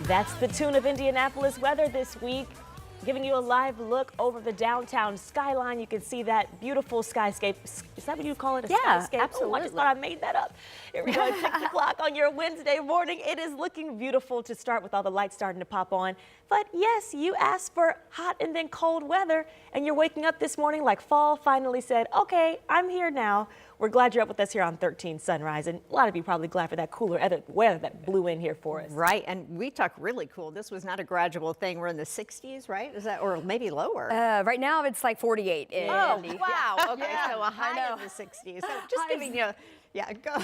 That's the tune of Indianapolis weather this week, giving you a live look over the downtown skyline. You can see that beautiful skyscape. Is that what you call it, a skyscape? Absolutely. Oh, I just thought I made that up. Here we go at 6 o'clock on your Wednesday morning. It is looking beautiful to start with all the lights starting to pop on. But yes, you asked for hot and then cold weather, and you're waking up this morning like fall finally said, okay, I'm here now. We're glad you're up with us here on 13 Sunrise, and a lot of you probably glad for that cooler weather that blew in here for us. Right, and we talk really cool. This was not a gradual thing. We're in the 60s, right? Is that, or maybe lower? Right now it's like 48 in Indy. Wow. Okay, so a high in the 60s. So just giving you, go.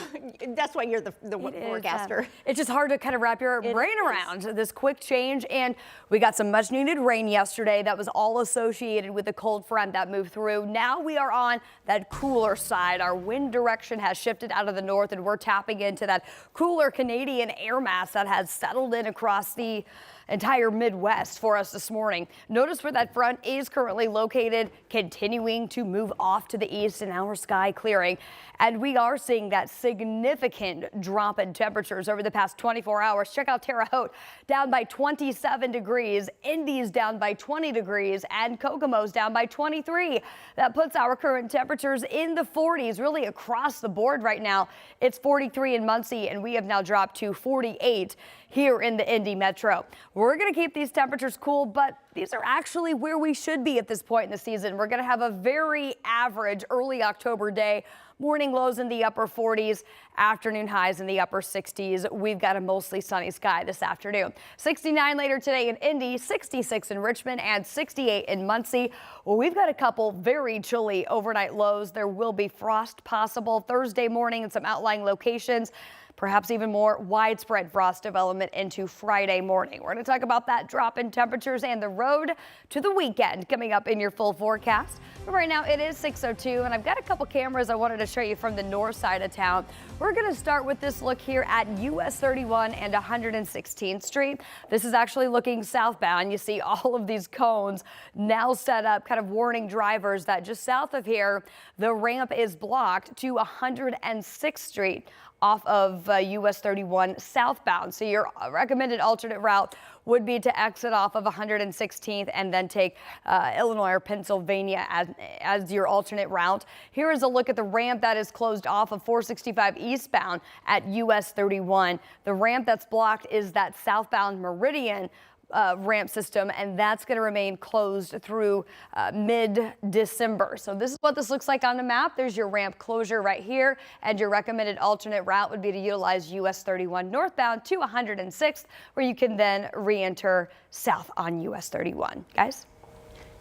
That's why you're the forecaster. It's just hard to kind of wrap your brain around this quick change, and we got some much needed rain yesterday that was all associated with the cold front that moved through. Now we are on that cooler side. Our wind direction has shifted out of the north, and we're tapping into that cooler Canadian air mass that has settled in across the entire Midwest for us this morning. Notice where that front is currently located, continuing to move off to the east, and our sky clearing. And we are seeing that significant drop in temperatures over the past 24 hours. Check out Terre Haute, down by 27 degrees, Indy's down by 20 degrees, and Kokomo's down by 23. That puts our current temperatures in the 40s, really across the board right now. It's 43 in Muncie, and we have now dropped to 48 here in the Indy Metro. We're going to keep these temperatures cool, but these are actually where we should be at this point in the season. We're going to have a very average early October day. Morning lows in the upper 40s, afternoon highs in the upper 60s. We've got a mostly sunny sky this afternoon. 69 later today in Indy, 66 in Richmond, and 68 in Muncie. Well, we've got a couple very chilly overnight lows. There will be frost possible Thursday morning in some outlying locations. Perhaps even more widespread frost development into Friday morning. We're going to talk about that drop in temperatures and the road to the weekend coming up in your full forecast. But right now it is 6:02, and I've got a couple cameras I wanted to show you from the north side of town. We're going to start with this look here at US 31 and 116th Street. This is actually looking southbound. You see all of these cones now set up, kind of warning drivers that just south of here, the ramp is blocked to 106th Street. Off of US 31 southbound. So your recommended alternate route would be to exit off of 116th and then take Illinois or Pennsylvania as your alternate route. Here is a look at the ramp that is closed off of 465 eastbound at US 31. The ramp that's blocked is that southbound Meridian ramp system, and that's going to remain closed through mid-December. So this is what this looks like on the map. There's your ramp closure right here, and your recommended alternate route would be to utilize US 31 northbound to 106th, where you can then re-enter south on US 31. Guys?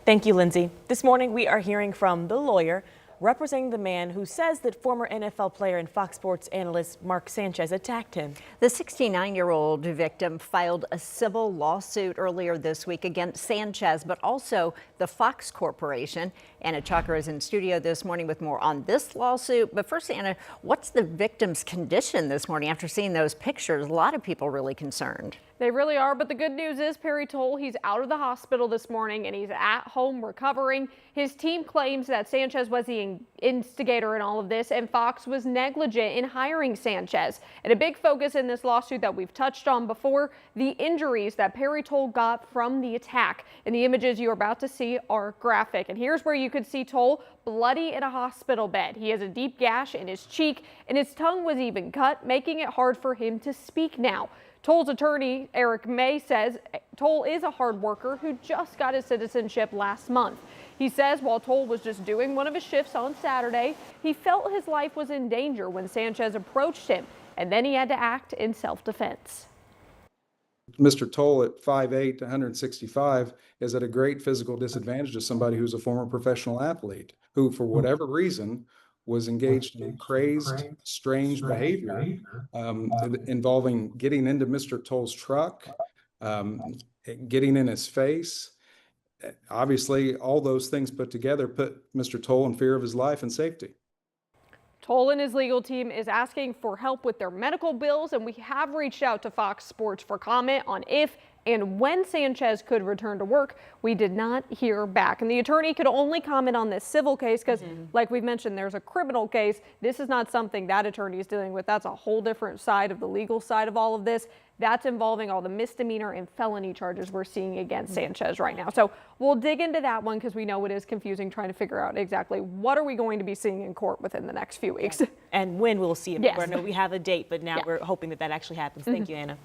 Thank you, Lindsay. This morning we are hearing from the lawyer representing the man who says that former NFL player and Fox Sports analyst Mark Sanchez attacked him. The 69-year-old victim filed a civil lawsuit earlier this week against Sanchez, but also the Fox Corporation. Anna Chalker is in studio this morning with more on this lawsuit. But first, Anna, what's the victim's condition this morning after seeing those pictures? A lot of people really concerned. They really are, but the good news is Perry Toll, he's out of the hospital this morning and he's at home recovering. His team claims that Sanchez was the instigator in all of this and Fox was negligent in hiring Sanchez. And a big focus in this lawsuit that we've touched on before, the injuries that Perry Toll got from the attack. And the images you're about to see are graphic. And here's where you could see Toll bloody in a hospital bed. He has a deep gash in his cheek and his tongue was even cut, making it hard for him to speak now. Toll's attorney, Eric May, says Toll is a hard worker who just got his citizenship last month. He says while Toll was just doing one of his shifts on Saturday, he felt his life was in danger when Sanchez approached him, and then he had to act in self-defense. Mr. Toll at 5'8", 165 is at a great physical disadvantage to somebody who's a former professional athlete who, for whatever reason, was engaged in crazed, strange behavior involving getting into Mr. Toll's truck, getting in his face. Obviously, all those things put together put Mr. Toll in fear of his life and safety. Toll and his legal team is asking for help with their medical bills, and we have reached out to Fox Sports for comment on if and when Sanchez could return to work. We did not hear back. And the attorney could only comment on this civil case because, like we've mentioned, there's a criminal case. This is not something that attorney is dealing with. That's a whole different side of the legal side of all of this. That's involving all the misdemeanor and felony charges we're seeing against Sanchez right now. So we'll dig into that one because we know it is confusing trying to figure out exactly what are we going to be seeing in court within the next few weeks. And when we'll see it. Yes. I know we have a date, but now we're hoping that that actually happens. Thank you, Anna.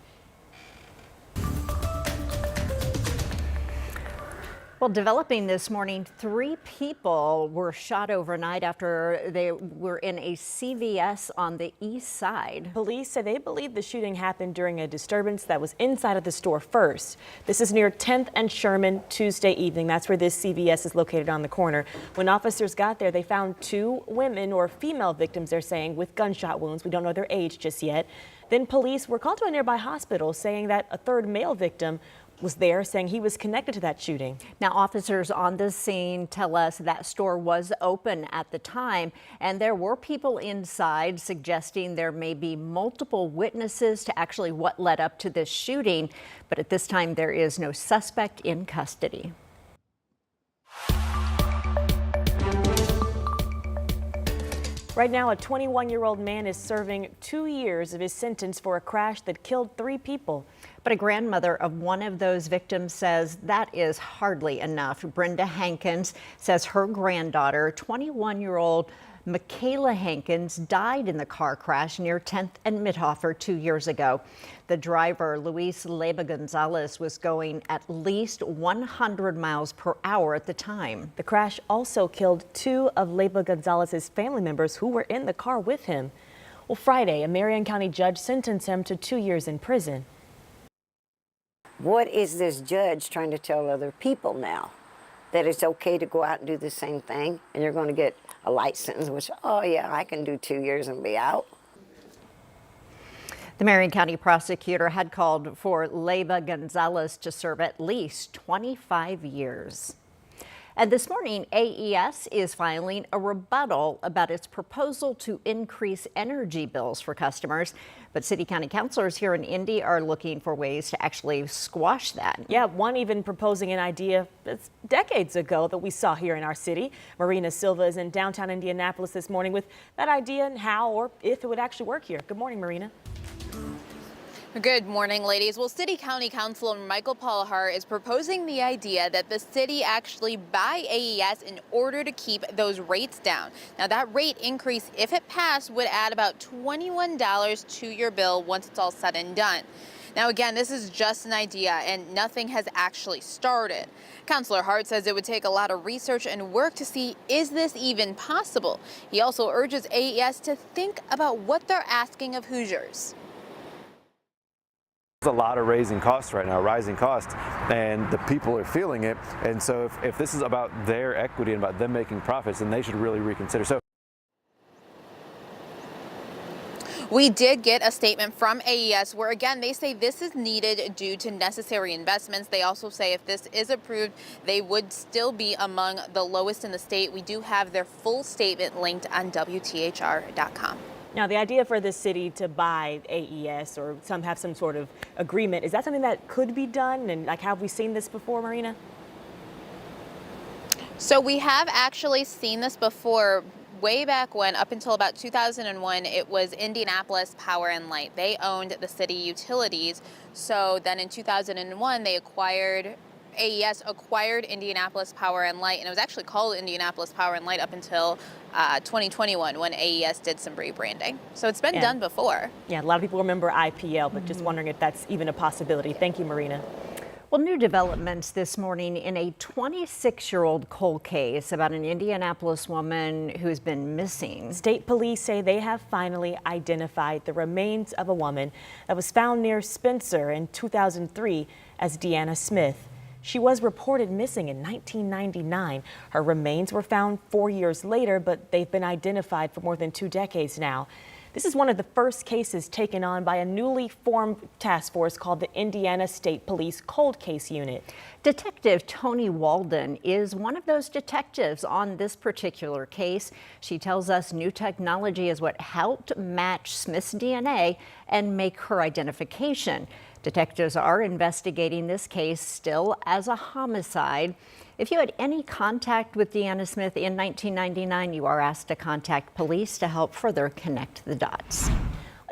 Well, developing this morning, 3 people were shot overnight after they were in a CVS on the east side. Police say they believe the shooting happened during a disturbance that was inside of the store first. This is near 10th and Sherman Tuesday evening. That's where this CVS is located on the corner. When officers got there, they found 2 women or female victims, they're saying, with gunshot wounds. We don't know their age just yet. Then police were called to a nearby hospital saying that a 3rd male victim was there, saying he was connected to that shooting. Now, officers on the scene tell us that store was open at the time, and there were people inside, suggesting there may be multiple witnesses to actually what led up to this shooting. But at this time, there is no suspect in custody. Right now, a 21-year-old man is serving 2 years of his sentence for a crash that killed 3 people. But a grandmother of one of those victims says that is hardly enough. Brenda Hankins says her granddaughter, 21-year-old Michaela Hankins, died in the car crash near 10th and Mithofer 2 years ago. The driver, Luis Leyva Gonzalez, was going at least 100 miles per hour at the time. The crash also killed 2 of Leyva Gonzalez's family members who were in the car with him. Well, Friday, a Marion County judge sentenced him to 2 years in prison. What is this judge trying to tell other people now? That it's okay to go out and do the same thing and you're going to get a light sentence, which, oh yeah, I can do 2 years and be out. The Marion County prosecutor had called for Leyva Gonzalez to serve at least 25 years. And this morning, AES is filing a rebuttal about its proposal to increase energy bills for customers. But city county councilors here in Indy are looking for ways to actually squash that. Yeah, one even proposing an idea that's decades ago that we saw here in our city. Marina Silva is in downtown Indianapolis this morning with that idea and how or if it would actually work here. Good morning, Marina. Good morning, ladies. Well, City County Councilor Michael Paulhar is proposing the idea that the city actually buy AES in order to keep those rates down. Now, that rate increase, if it passed, would add about $21 to your bill once it's all said and done. Now, again, this is just an idea and nothing has actually started. Councilor Hart says it would take a lot of research and work to see, is this even possible? He also urges AES to think about what they're asking of Hoosiers. There's a lot of rising costs right now, and the people are feeling it. And so if this is about their equity and about them making profits, then they should really reconsider. So we did get a statement from AES where, again, they say this is needed due to necessary investments. They also say if this is approved, they would still be among the lowest in the state. We do have their full statement linked on WTHR.com. Now, the idea for the city to buy AES or have some sort of agreement, is that something that could be done? And like, have we seen this before, Marina? So we have actually seen this before. Way back when, up until about 2001, it was Indianapolis Power and Light. They owned the city utilities. So then in 2001, AES acquired Indianapolis Power and Light, and it was actually called Indianapolis Power and Light up until 2021 when AES did some rebranding. So it's been done before. Yeah, a lot of people remember IPL, but just wondering if that's even a possibility. Thank you, Marina. Well, new developments this morning in a 26-year-old cold case about an Indianapolis woman who's been missing. State police say they have finally identified the remains of a woman that was found near Spencer in 2003 as Deanna Smith. She was reported missing in 1999. Her remains were found 4 years later, but they've been identified for more than 2 decades now. This is one of the first cases taken on by a newly formed task force called the Indiana State Police Cold Case Unit. Detective Tony Walden is one of those detectives on this particular case. She tells us new technology is what helped match Smith's DNA and make her identification. Detectives are investigating this case still as a homicide. If you had any contact with Deanna Smith in 1999, you are asked to contact police to help further connect the dots.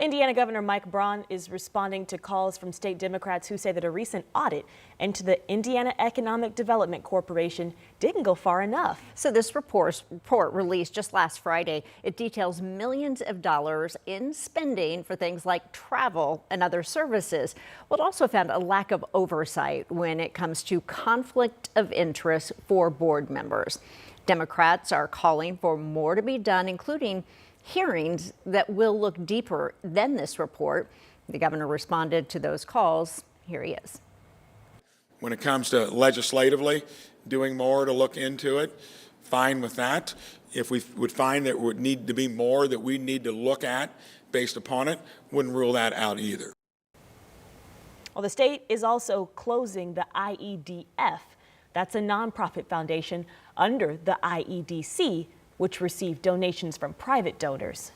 Indiana Governor Mike Braun is responding to calls from state Democrats who say that a recent audit into the Indiana Economic Development Corporation didn't go far enough. So this report released just last Friday, it details millions of dollars in spending for things like travel and other services. Well, it also found a lack of oversight when it comes to conflict of interest for board members. Democrats are calling for more to be done, including hearings that will look deeper than this report. The governor responded to those calls. Here he is. When it comes to legislatively doing more to look into it, fine with that. If we would find that would need to be more that we need to look at based upon it, wouldn't rule that out either. Well, the state is also closing the IEDF. That's a nonprofit foundation under the IEDC, which received donations from private donors.